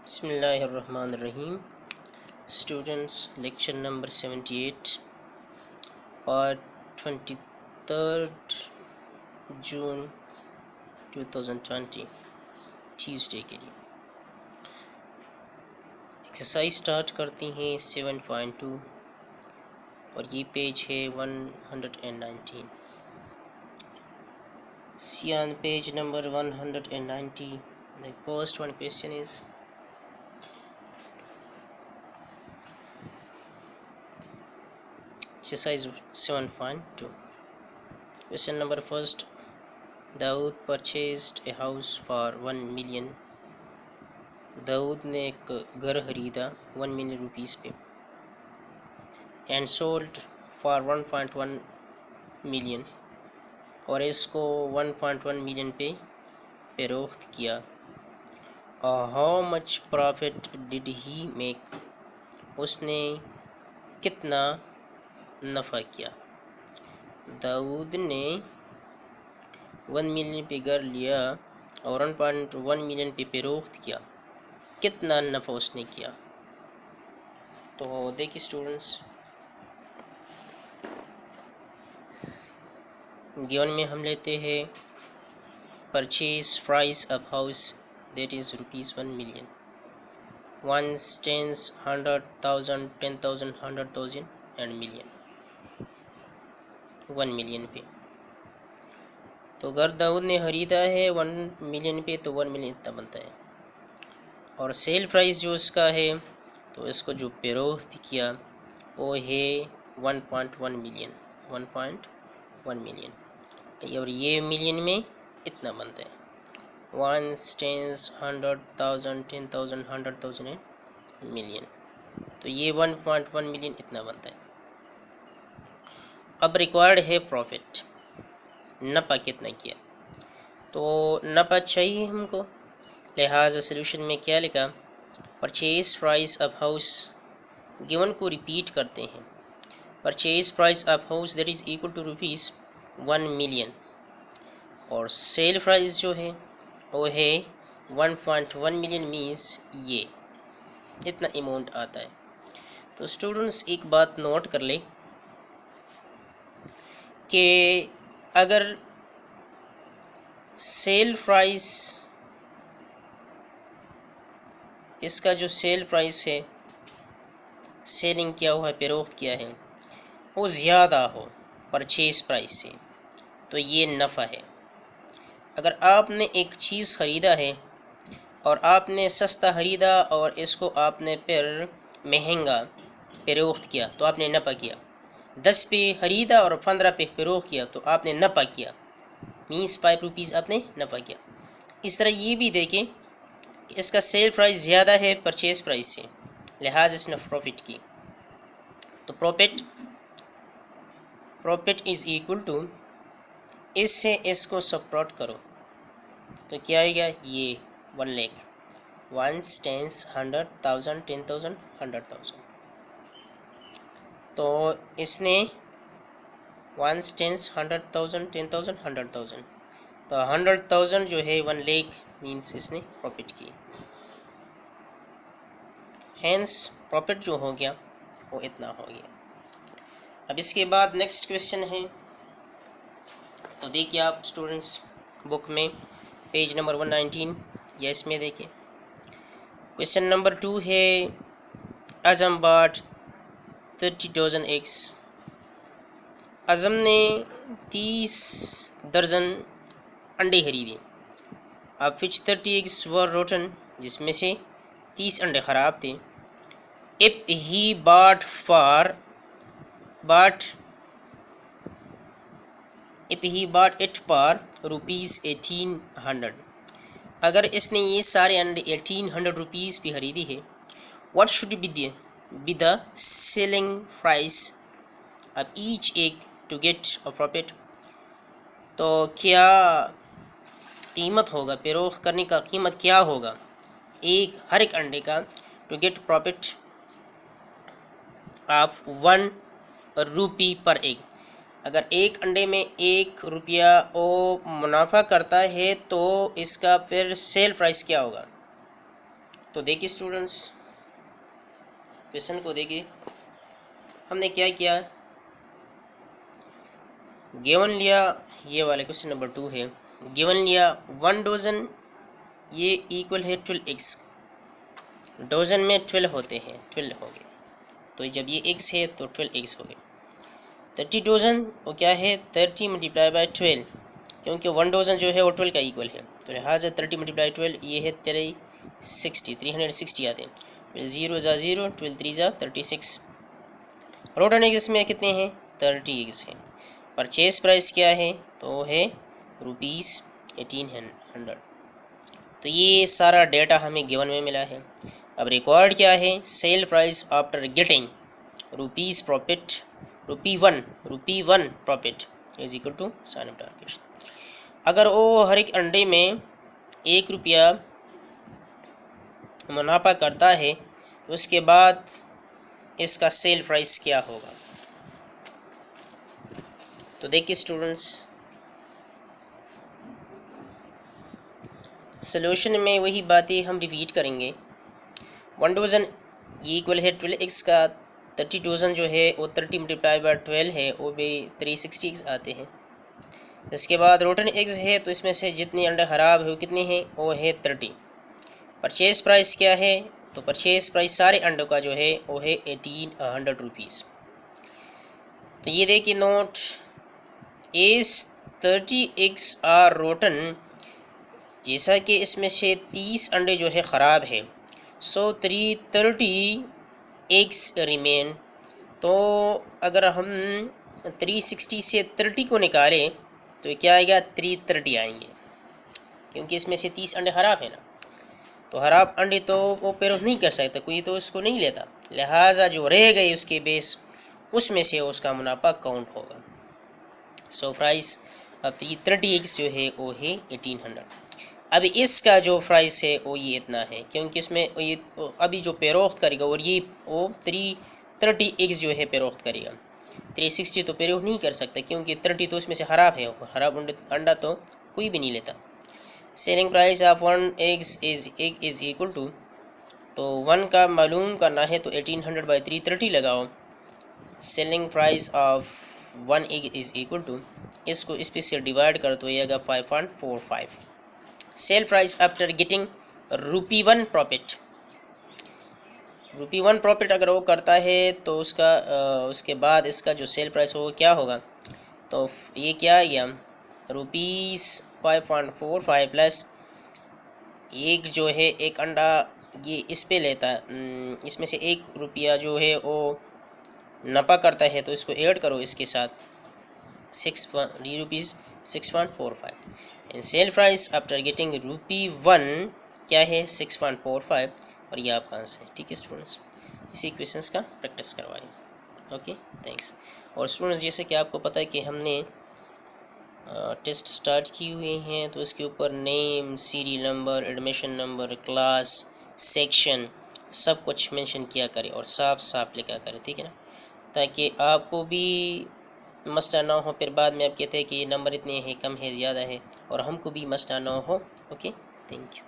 Bismillahirrahmanirrahim. Students, lecture number 78, part 23rd June 2020, Tuesday के लिए exercise start करती हैं 7.2 और ये पेज है 119. See on page number 190, the first one question is exercise 7.2. Question number first. Dawood purchased a house for 1 million. Dawood ने एक घर खरीदा 1 million रुपीस पे एंड सोल्ड फॉर 1.1 million और इसको 1.1 million पे फरोख्त किया. How much profit did he make. उसने कितना नफ़ा किया. दाऊद ने 1 million पे घर लिया और 1.1 million पे फरोख्त किया. कितना नफ़ा उसने किया. तो देखिए स्टूडेंट्स, गिवन में हम लेते हैं purchase price of house that is ₹1 million. 1, 10, 100,000, 10,000, 100,000 and million. 1 million पे तो घर दाऊद ने खरीदा है 1 million पे, तो 1 million इतना बनता है. और सेल प्राइस जो उसका है, तो इसको जो फरोख्त किया वो है 1.1 million. 1.1 million और ये मिलियन में इतना बनता है. 1, 10, 100,000, 10,000, 100,000 एंड million. तो ये 1.1 million इतना बनता है. अब रिक्वायर्ड है प्रॉफिट, नफ़ा कितना किया. तो नफ़ा चाहिए हमको, लिहाजा सॉल्यूशन में क्या लिखा, purchase price of house. Given को रिपीट करते हैं. Purchase price of house that is equal to ₹1 million और सेल प्राइस जो है वो है 1.1 million मीन्स ये इतना अमाउंट आता है. तो स्टूडेंट्स एक बात नोट कर ले कि अगर सेल प्राइस, इसका जो सेल प्राइस है, सेलिंग किया हुआ है, फरोख्त किया है, वो ज़्यादा हो परचेज प्राइस से, तो ये नफ़ा है. अगर आपने एक चीज़ ख़रीदा है और आपने सस्ता ख़रीदा और इसको आपने फिर महंगा फरोख्त किया, तो आपने नफ़ा किया. 10 पे ख़रीदा और 15 पे फरोख्त किया, तो आपने नफ़ा किया, मीन्स 5 रुपीज़ आपने नफ़ा किया. इस तरह ये भी देखें कि इसका सेल प्राइस ज़्यादा है परचेज प्राइस से, लिहाजा इसने प्रॉफिट की. तो प्रॉफिट इज़ इक्वल टू, इससे इसको सबट्रैक्ट करो तो क्या आएगा, ये 1 लाख. 1, 10, 100,000, 10,000, 100,000. तो इसने 1, 10, 100,000, 10,000, 100,000, तो 100,000 जो है 1 लाख मीन्स इसने प्रॉफिट की. हैंस प्रॉफिट जो हो गया वो इतना हो गया. अब इसके बाद नेक्स्ट क्वेश्चन है. तो देखिए आप स्टूडेंट्स बुक में पेज नंबर 119 या इसमें देखिए क्वेश्चन नंबर 2 है. आज़म बॉट 30 डज़न एग्स. आज़म ने 30 दर्जन अंडे खरीदे. अब विच 30 एग्स वर रोटन, जिसमें से 30 अंडे ख़राब थे. If he bought it for ₹1800. अगर इसने ये सारे अंडे 1800 रुपीज़ पे खरीदी है, what should be the selling price of each egg to get a profit. तो क्या कीमत होगा, फरोख्त करने का कीमत क्या होगा हर एक अंडे का, टू गेट प्रॉफिट ऑफ 1 रुपी पर एग. अगर एक अंडे में 1 रुपया वो मुनाफा करता है, तो इसका फिर सेल प्राइस क्या होगा. तो देखिए स्टूडेंट्स, क्वेश्चन को देखिए, हमने क्या किया, गिवन लिया, ये वाले क्वेश्चन नंबर 2 है, गिवन लिया 1 डोजन, ये इक्वल है 12 एग्स, डोजन में 12 होते हैं, 12 हो गए, तो जब ये एग्स है तो 12 एग्स हो गए। 30 डोजन वो क्या है, 30 मल्टीप्लाई बाई 12, क्योंकि 1 डोजन जो है वो 12 का इक्वल है, तो लिहाजा 30 मल्टीप्लाई 12 ये है 360 आते हैं, 0 ज़ा 0, 12 3 ज़ा 36। रोटन एग्स में कितने हैं, 30 एग्स हैं। परचेज प्राइस क्या है, तो है ₹1800। तो ये सारा डेटा हमें गिवन में मिला है। अब रिक्वायर्ड क्या है, sale price after getting rupees profit, rupee one profit is equal to sign of target. अगर वो हर एक अंडे में 1 रुपया मुनाफा करता है, उसके बाद इसका सेल प्राइस क्या होगा। तो देखिए स्टूडेंट्स, सोल्यूशन में वही बातें हम रिपीट करेंगे। 1 डोजन ये इक्वल है 12 एक्स का, 30 डोजन जो है वो 30 मल्टीप्लाई बाय 12 है, वो भी 360 एक्स आते हैं। इसके बाद रोटन एग्स है, तो इसमें से जितने अंडे ख़राब है वो कितने हैं, वो है 30। परचेज प्राइस क्या है, तो परचेज प्राइस सारे अंडों का जो है वो है 1800 रुपीज़। तो ये देखिए नोट, इस 30 एग्स आर रोटन, जैसा कि इसमें से 30 अंडे जो है ख़राब है, सो 330 एग्स रिमेन। तो अगर हम 360 से 30 को निकालें तो क्या आएगा, 330 आएंगे, क्योंकि इसमें से 30 अंडे ख़राब है ना, तो ख़राब अंडे तो वो पेरोफ नहीं कर सकता, कोई तो उसको नहीं लेता, लिहाजा जो रह गए उसके बेस, उसमें से उसका मुनाफा काउंट होगा। सो प्राइस अब 330 एग्स जो है वो है 1800। अब इसका जो प्राइस है वो ये इतना है, क्योंकि इसमें ये अभी जो पेरोख्त करेगा, और ये वो 330 एग्स जो है पेरोख्त करेगा, 360 तो पेरोख्त नहीं कर सकता, क्योंकि 30 तो उसमें से ख़राब है, और ख़राब अंडा तो कोई भी नहीं लेता। Selling price of 1 eggs is equal to, तो 1 का मालूम करना है तो 1800 बाई 330 लगाओ, selling price of 1 egg is equal to, इसको इस पे से डिवाइड कर तो ये आएगा 5.45। Cell price after getting ₹1 profit, ₹1 profit अगर वो करता है तो उसका उसके बाद इसका जो सेल प्राइस हो क्या होगा, तो ये क्या आ गया, ₹5.45 प्लस एक जो है एक अंडा ये इस पे लेता है, इसमें से 1 रुपया जो है वो नफ़ा करता है, तो इसको ऐड करो इसके साथ, ₹6.45 and cell price after getting ₹1 क्या है, 6.45, और ये आपका आंसर है। ठीक है स्टूडेंट्स, इसी क्वेश्चंस का प्रैक्टिस करवाएं। Okay, thanks. और स्टूडेंट्स, जैसे कि आपको पता है कि हमने टेस्ट स्टार्ट किए हुए हैं, तो इसके ऊपर name, serial number, admission number, class, section सब कुछ मेंशन किया करें और साफ साफ लिखा करें, ठीक है ना, ताकि आपको भी मसला ना हो, फिर बाद में आप कहते हैं कि ये नंबर इतने हैं, कम है, ज़्यादा है, और हमको भी मसला ना हो। Okay, thank you.